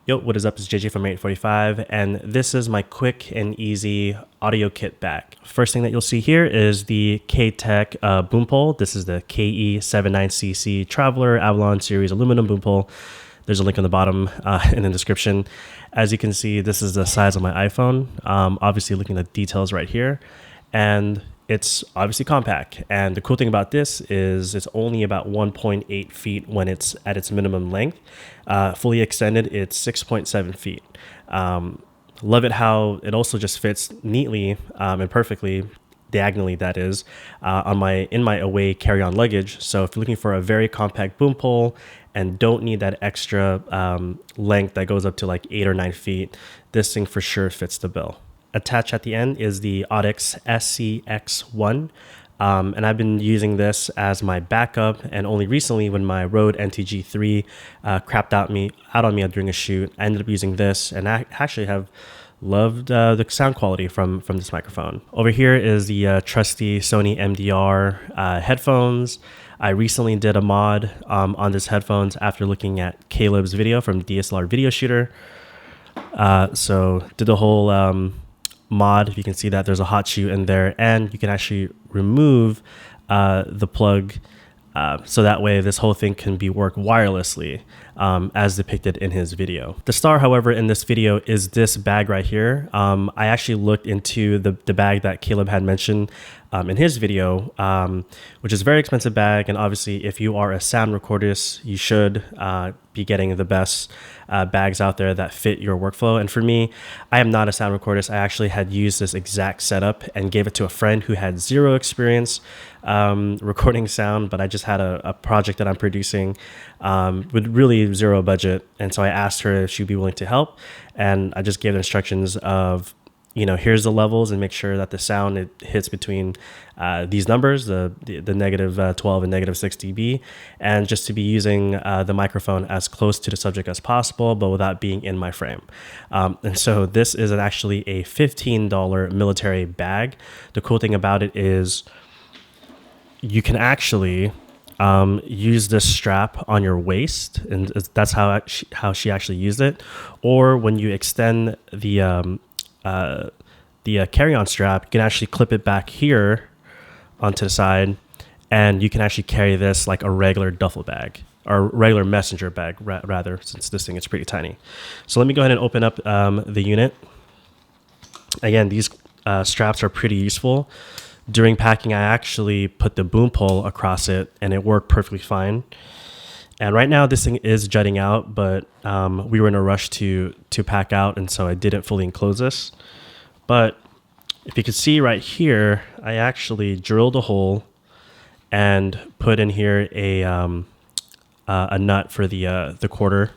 Yo, what is up? It's JJ from 845, and this is my quick and easy audio kit bag. First thing that you'll see here is the K-Tek boom pole. This is the KE-79CC Traveler Avalon Series aluminum boom pole. There's a link on the bottom in the description. As you can see, this is the size of my iPhone. Obviously looking at the details right here, and it's obviously compact. And the cool thing about this is it's only about 1.8 feet when it's at its minimum length. Fully extended, it's 6.7 feet. Love it how it also just fits neatly and perfectly, diagonally that is, in my away carry-on luggage. So if you're looking for a very compact boom pole and don't need that extra length that goes up to like 8 or 9 feet, this thing for sure fits the bill. Attached at the end is the Audix SCX1. And I've been using this as my backup, and only recently when my Rode NTG3 crapped out on me during a shoot, I ended up using this, and I actually have loved the sound quality from this microphone. Over here is the trusty Sony MDR headphones. I recently did a mod on this headphones after looking at Caleb's video from DSLR Video Shooter. So did the whole mod. You can see that there's a hot shoe in there, and you can actually remove the plug so that way this whole thing can be worked wirelessly as depicted in his video. The star, however, in this video is this bag right here. I actually looked into the bag that Caleb had mentioned in his video, which is a very expensive bag, and obviously if you are a sound recordist, you should be getting the best bags out there that fit your workflow. And for me, I am not a sound recordist. I actually had used this exact setup and gave it to a friend who had zero experience recording sound, but I just had a project that I'm producing with really zero budget. And so I asked her if she'd be willing to help, and I just gave the instructions of, you know, here's the levels, and make sure that the sound it hits between these numbers, the negative 12 and negative 6 dB, and just to be using the microphone as close to the subject as possible, but without being in my frame. And so this is actually a $15 military bag. The cool thing about it is you can actually use this strap on your waist, and that's how she actually used it. Or when you extend the carry-on strap, you can actually clip it back here onto the side, and you can actually carry this like a regular duffel bag, or regular messenger bag rather, since this thing is pretty tiny. So let me go ahead and open up the unit. Again, these straps are pretty useful. During packing, I actually put the boom pole across it, and it worked perfectly fine. And right now this thing is jutting out, but we were in a rush to pack out, and so I didn't fully enclose this. But if you can see right here, I actually drilled a hole and put in here a nut for the quarter.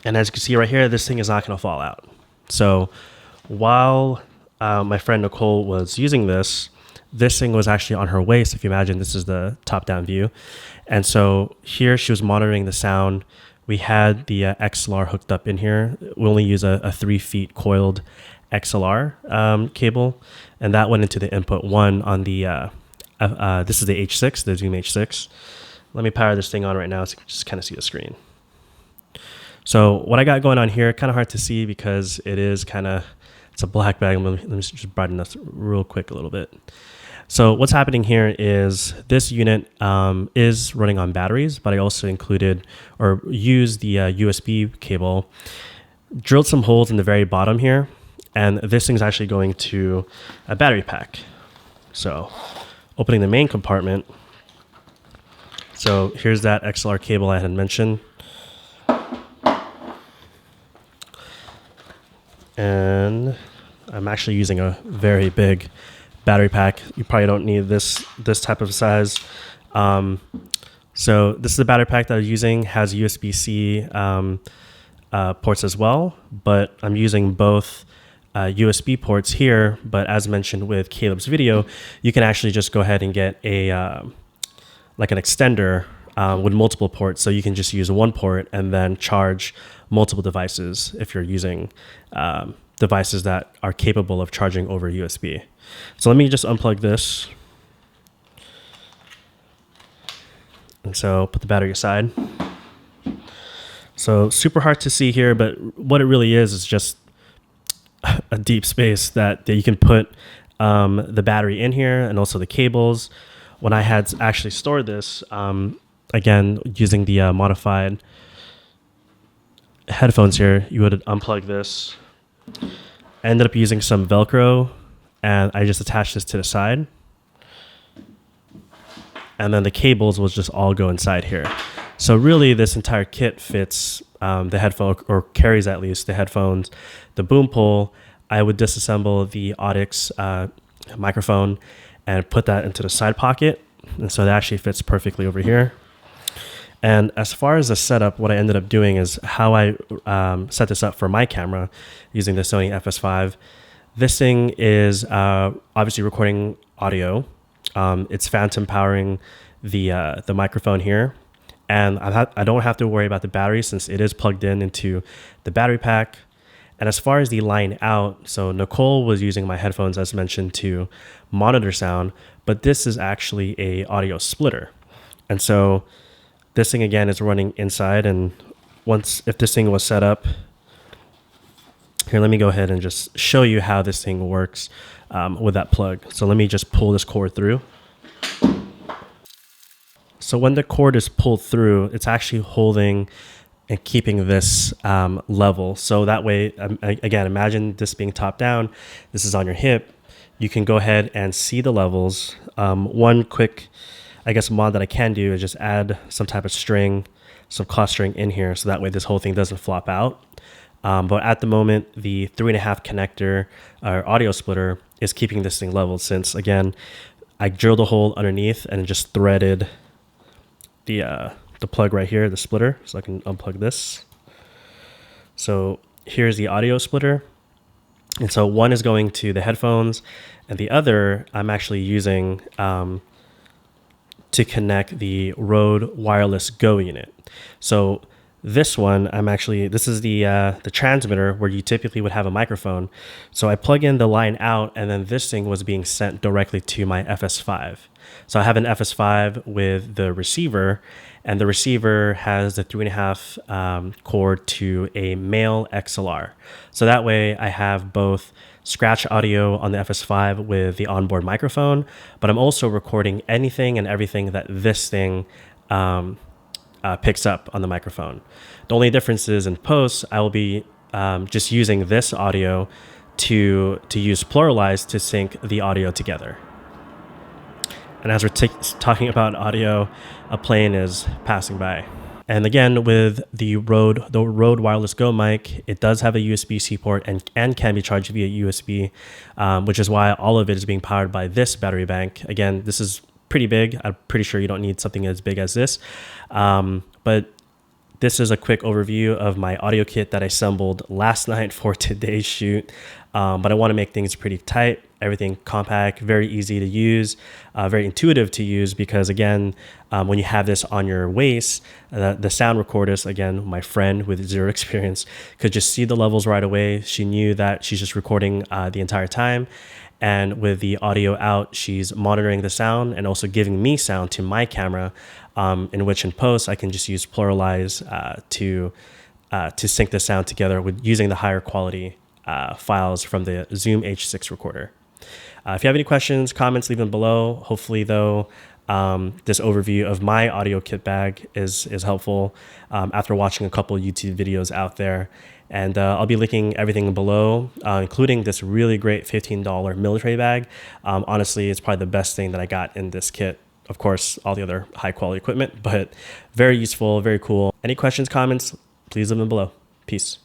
And as you can see right here, this thing is not going to fall out. So while my friend Nicole was using this thing was actually on her waist. If you imagine, this is the top-down view. And so here she was monitoring the sound. We had the XLR hooked up in here. We only use a 3 feet coiled XLR cable, and that went into the input 1 on the, this is the H6, the Zoom H6. Let me power this thing on right now so you can just kind of see the screen. So what I got going on here, kind of hard to see because it's a black bag. Let me just brighten this real quick a little bit. So what's happening here is this unit is running on batteries, but I also included or used the USB cable, drilled some holes in the very bottom here, and this thing's actually going to a battery pack. So opening the main compartment. So here's that XLR cable I had mentioned. And I'm actually using a very big battery pack. You probably don't need this type of size. So this is the battery pack that I'm using, has USB-C ports as well, but I'm using both USB ports here. But as mentioned with Caleb's video, you can actually just go ahead and get like an extender with multiple ports, so you can just use one port and then charge multiple devices if you're using devices that are capable of charging over USB. So let me just unplug this. And so put the battery aside. So super hard to see here, but what it really is just a deep space that you can put the battery in here and also the cables. When I had actually stored this, again, using the modified headphones here, you would unplug this. I ended up using some Velcro and I just attached this to the side. And then the cables will just all go inside here. So really this entire kit fits the headphone, or carries at least the headphones, the boom pole. I would disassemble the Audix microphone and put that into the side pocket. And so that actually fits perfectly over here. And as far as the setup, what I ended up doing is how I set this up for my camera using the Sony FS5. This thing is obviously recording audio. It's phantom powering the microphone here. And I don't have to worry about the battery since it is plugged into the battery pack. And as far as the line out, so Nicole was using my headphones, as mentioned, to monitor sound, but this is actually a audio splitter. And so this thing again is running inside. And if this thing was set up, here, let me go ahead and just show you how this thing works with that plug. So let me just pull this cord through. So when the cord is pulled through, it's actually holding and keeping this level. So that way, again, imagine this being top down. This is on your hip. You can go ahead and see the levels. One quick, I guess, mod that I can do is just add some type of string, some cloth string in here. So that way this whole thing doesn't flop out. But at the moment, the 3.5 connector or audio splitter is keeping this thing leveled since, again, I drilled a hole underneath and just threaded the plug right here, the splitter, so I can unplug this. So here's the audio splitter. And so one is going to the headphones and the other I'm actually using to connect the Rode Wireless Go unit. So this one, this is the transmitter where you typically would have a microphone. So I plug in the line out and then this thing was being sent directly to my FS5. So I have an FS5 with the receiver, and the receiver has the 3.5 cord to a male XLR. So that way I have both scratch audio on the FS5 with the onboard microphone, but I'm also recording anything and everything that this thing picks up on the microphone. The only difference is in post, I will be just using this audio to use Pluralize to sync the audio together. And as we're talking about audio, a plane is passing by. And again, with the Rode Wireless Go mic, it does have a USB-C port and can be charged via USB, which is why all of it is being powered by this battery bank. Again, this is pretty big. I'm pretty sure you don't need something as big as this. But this is a quick overview of my audio kit that I assembled last night for today's shoot. But I want to make things pretty tight, everything compact, very easy to use, very intuitive to use, because again, when you have this on your waist, the sound recordist, again, my friend with zero experience, could just see the levels right away. She knew that she's just recording the entire time. And with the audio out, she's monitoring the sound and also giving me sound to my camera, in which in post, I can just use Pluralize to sync the sound together with using the higher quality files from the Zoom H6 recorder. If you have any questions, comments, leave them below. Hopefully though, this overview of my audio kit bag is helpful after watching a couple YouTube videos out there. And I'll be linking everything below, including this really great $15 military bag. Honestly, it's probably the best thing that I got in this kit. Of course, all the other high quality equipment, but very useful, very cool. Any questions, comments, please leave them below. Peace.